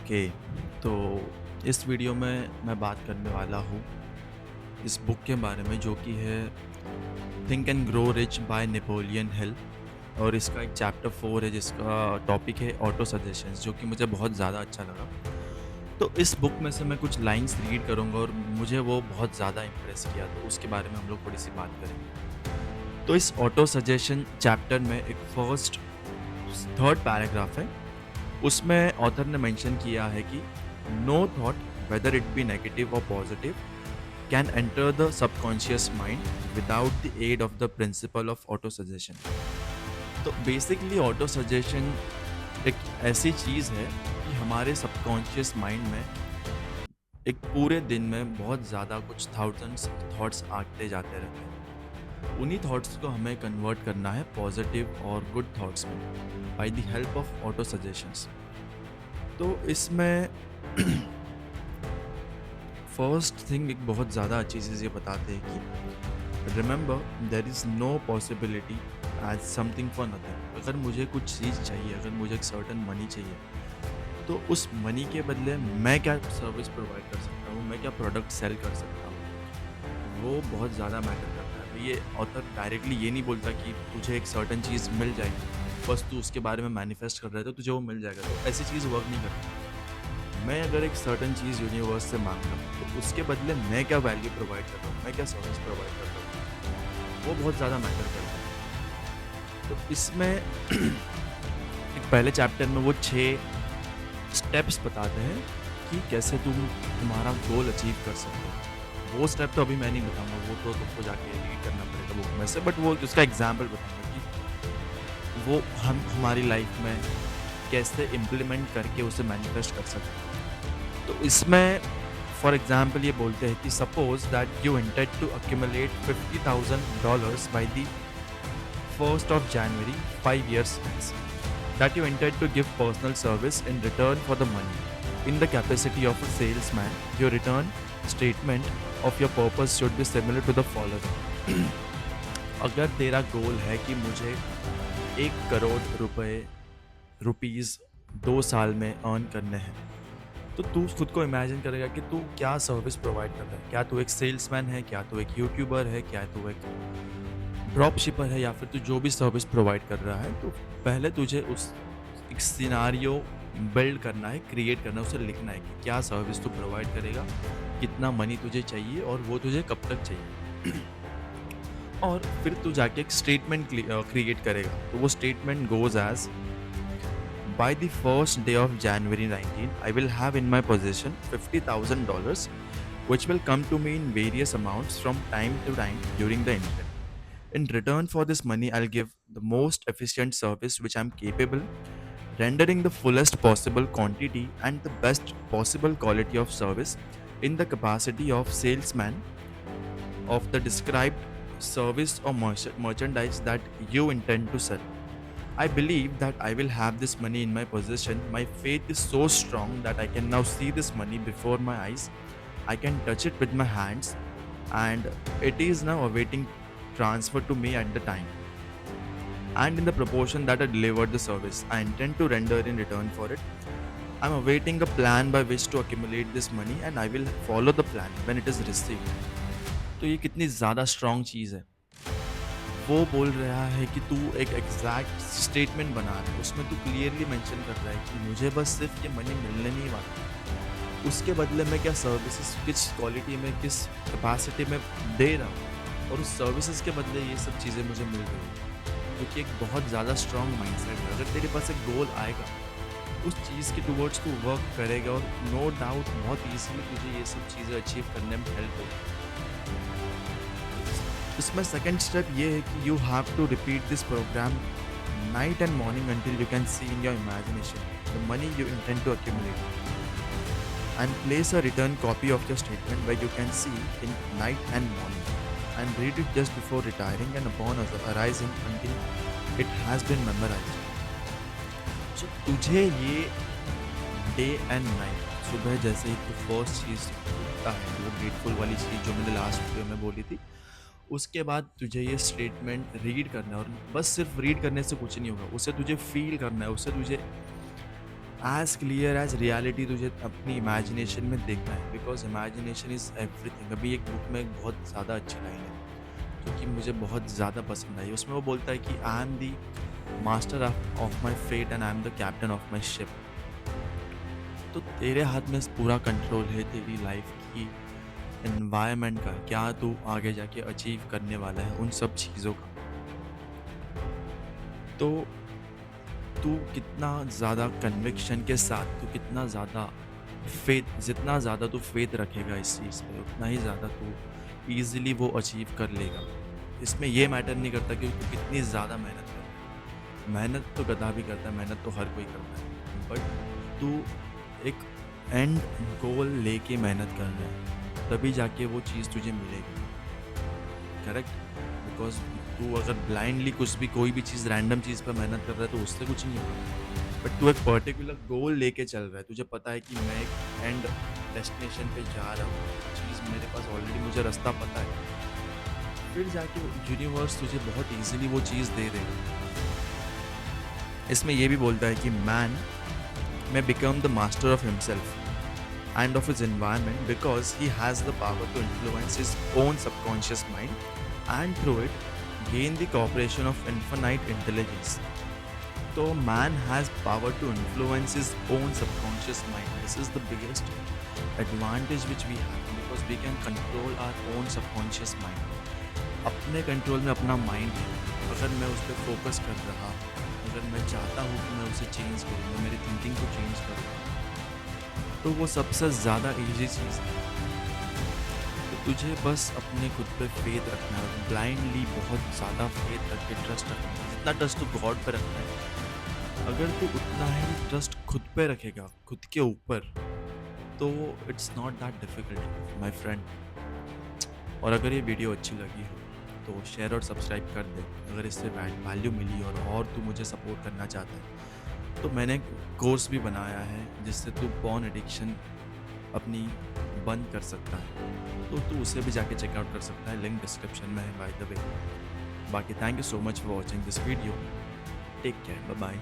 Okay, तो इस video में मैं बात करने वाला हूँ इस बुक के बारे में जो कि है think and grow rich by Napoleon Hill. और इसका एक चैप्टर 4 है जिसका टॉपिक है ऑटो सजेशंस, जो कि मुझे बहुत ज़्यादा अच्छा लगा। तो इस बुक में से मैं कुछ लाइंस रीड करूँगा और मुझे वो बहुत ज़्यादा इम्प्रेस किया, तो उसके बारे में हम लोग थोड़ी सी बात करेंगे। तो इस ऑटो सजेशन चैप्टर में एक फर्स्ट थर्ड पैराग्राफ है। उसमें ऑथर ने मेंशन किया है कि no thought, whether it be negative और positive, can enter the subconscious mind without the aid of the principle of autosuggestion. तो बेसिकली ऑटो सजेशन एक ऐसी चीज़ है कि हमारे सबकॉन्शियस माइंड में एक पूरे दिन में बहुत ज़्यादा कुछ थाउजेंड्स थॉट्स आते जाते रहते हैं। उन्हीं थॉट्स को हमें कन्वर्ट करना है पॉजिटिव और गुड थॉट्स में by the help of auto suggestions. तो इसमें फर्स्ट थिंग एक बहुत ज़्यादा अच्छी चीज़ ये बताते हैं कि remember there is no possibility as something for nothing. अगर मुझे कुछ चीज़ चाहिए, अगर मुझे एक सर्टन मनी चाहिए, तो उस मनी के बदले मैं क्या सर्विस प्रोवाइड कर सकता हूँ, मैं क्या प्रोडक्ट सेल कर सकता हूँ, वो बहुत ज़्यादा मैटर करता है। तो ये ऑथर डायरेक्टली ये नहीं बोलता कि तुझे एक सर्टन चीज़ मिल जाएगी, बस तू उसके बारे में मैनिफेस्ट कर रहा है तो तुझे वो मिल जाएगा। तो ऐसी चीज़ वर्क नहीं करती। मैं अगर एक सर्टन चीज़ यूनिवर्स से मांग रहा हूँ, तो उसके बदले मैं क्या वैल्यू प्रोवाइड कर रहा हूँ, मैं क्या सर्विस प्रोवाइड कर रहा हूँ, वो बहुत ज़्यादा मैटर करता है। तो इसमें एक पहले चैप्टर में वो 6 स्टेप्स बताते हैं कि कैसे तुम तुम्हारा गोल अचीव कर सकते हो। वो स्टेप तो अभी मैं नहीं बताऊंगा, वो तो तुमको जाके रीड करना पड़ेगा बुक में से, बट वो उसका एग्जाम्पल बताऊंगा कि वो हम हमारी लाइफ में कैसे इम्प्लीमेंट करके उसे मैनिफेस्ट कर सकते हैं। तो इसमें फॉर एग्जाम्पल ये बोलते हैं कि suppose that you intend to accumulate $50,000 by the 1st of January 5 years hence, that you intend to give personal service in return for the money. In the capacity of a salesman, your return statement of your purpose should be similar to the following. अगर तेरा गोल है कि मुझे 1 crore rupees 2 साल में earn करने हैं, तो तू खुद को इमेजिन करेगा कि तू क्या सर्विस प्रोवाइड कर रहा है। क्या तू एक सेल्समैन है, क्या तू एक यूट्यूबर है, क्या तू एक ड्रॉप शिपर है, या फिर तू जो भी सर्विस प्रोवाइड कर रहा है। तो पहले तुझे उस एक सिनारियो बिल्ड करना है, क्रिएट करना है, उसे लिखना है कि क्या सर्विस तू प्रोवाइड करेगा, कितना मनी तुझे चाहिए और वो तुझे कब तक चाहिए। और फिर तू जाके एक स्टेटमेंट क्रिएट करेगा। तो वो statement goes as, by the first day of January 19, I will have in my possession $50,000, which will come to me in various amounts from time to time during the interim. In return for this money, I'll give the most efficient service which I'm capable, rendering the fullest possible quantity and the best possible quality of service in the capacity of salesman of the described service or merchandise that you intend to sell. I believe that I will have this money in my possession. My faith is so strong that I can now see this money before my eyes. I can touch it with my hands, and it is now awaiting transfer to me at the time. And in the proportion that I delivered the service, I intend to render in return for it. I'm awaiting a plan by which to accumulate this money, and I will follow the plan when it is received. तो ये कितनी ज़्यादा strong चीज़ है। वो बोल रहा है कि तू एक एग्जैक्ट स्टेटमेंट बना रहा है, उसमें तू क्लियरली मेंशन कर रहा है कि मुझे बस सिर्फ ये मनी मिलने नहीं वाला, उसके बदले में क्या सर्विसेज किस क्वालिटी में, किस कैपेसिटी में दे रहा हूँ, और उस सर्विसेज के बदले ये सब चीज़ें मुझे मिल रही हैं। क्योंकि एक बहुत ज़्यादा स्ट्रॉन्ग माइंडसेट है। अगर तेरे पास एक गोल आएगा, उस चीज़ के टूवर्ड्स तू वर्क करेगा, और नो डाउट बहुत ईजिली तुझे ये सब चीज़ें अचीव करने में हेल्प होगी। इसमें सेकंड स्टेप ये है कि you have to repeat this programme night and morning until you can see in your imagination the money you intend to accumulate, and place a written copy of your statement where you can see in night and morning, and read it just before retiring and upon arising until it has been memorized. So तुझे ये day and night, सुबह जैसे ही तू first चीज़ उठता है, वो grateful वाली चीज़ जो मैंने लास्ट वीडियो में बोली थी, उसके बाद तुझे ये स्टेटमेंट रीड करना है। और बस सिर्फ रीड करने से कुछ नहीं होगा, उसे तुझे फील करना है, उसे तुझे एज़ क्लियर एज़ रियलिटी तुझे अपनी इमेजिनेशन में देखना है, बिकॉज़ इमेजिनेशन इज़ एवरीथिंग। अभी एक बुक में एक बहुत ज़्यादा अच्छी लाइन है, जो कि मुझे बहुत ज़्यादा पसंद आई। उसमें वो बोलता है कि I am the master of my fate and I am the captain of my ship. तो तेरे हाथ में पूरा कंट्रोल है तेरी लाइफ़ की, एनवायरनमेंट का, क्या तू आगे जाके अचीव करने वाला है, उन सब चीज़ों का। तो तू कितना ज़्यादा कन्विक्शन के साथ, तू कितना ज़्यादा फ़ेथ, जितना ज़्यादा तू फ़ेथ रखेगा इस चीज़ पे, उतना ही ज़्यादा तू ईज़िली वो अचीव कर लेगा। इसमें ये मैटर नहीं करता कि तू कितनी ज़्यादा मेहनत कर रहा है। मेहनत तो गधा भी करता है, मेहनत तो हर कोई करता है। बट तू एक एंड गोल लेके मेहनत कर रहा है, तभी जाके वो चीज़ तुझे मिलेगी। करेक्ट? बिकॉज़ तू अगर ब्लाइंडली कुछ भी, कोई भी चीज़, रैंडम चीज़ पे मेहनत कर रहा है, तो उससे कुछ नहीं होगा। बट तू एक पर्टिकुलर गोल लेके चल रहा है, तुझे पता है कि मैं एक एंड डेस्टिनेशन पे जा रहा हूँ, चीज़ मेरे पास ऑलरेडी, मुझे रास्ता पता है। फिर जाके यूनिवर्स तुझे बहुत ईज़िली वो चीज़ दे देगा। इसमें ये भी बोलता है कि man may become the master of himself and of his environment because he has the power to influence his own subconscious mind and through it gain the cooperation of infinite intelligence. So man has power to influence his own subconscious mind. This is the biggest advantage which we have because we can control our own subconscious mind. अपने control में अपना mind है। अगर मैं उस पर focus कर रहा, अगर मैं चाहता हूँ कि मैं उसे चेंज करूँ, मैं मेरी थिंकिंग को चेंज करूँ, तो वो सबसे ज़्यादा ईजी चीज़ है। तो तुझे बस अपने खुद पे फेथ रखना है, ब्लाइंडली बहुत ज़्यादा फेथ रख के ट्रस्ट रखना है। जितना ट्रस्ट तू गॉड पे रखना है, अगर तू उतना ही ट्रस्ट खुद पे रखेगा, खुद के ऊपर, तो it's not that difficult my friend. और अगर ये वीडियो अच्छी लगी हो तो शेयर और सब्सक्राइब कर दे। अगर इससे वैल्यू मिली और तू मुझे सपोर्ट करना चाहता है, तो मैंने कोर्स भी बनाया है जिससे तू पॉर्न एडिक्शन अपनी बंद कर सकता है, तो तू उसे भी जाके चेकआउट कर सकता है। लिंक डिस्क्रिप्शन में है बाय द वे। बाकी thank you so much for watching this video. Take care, bye bye.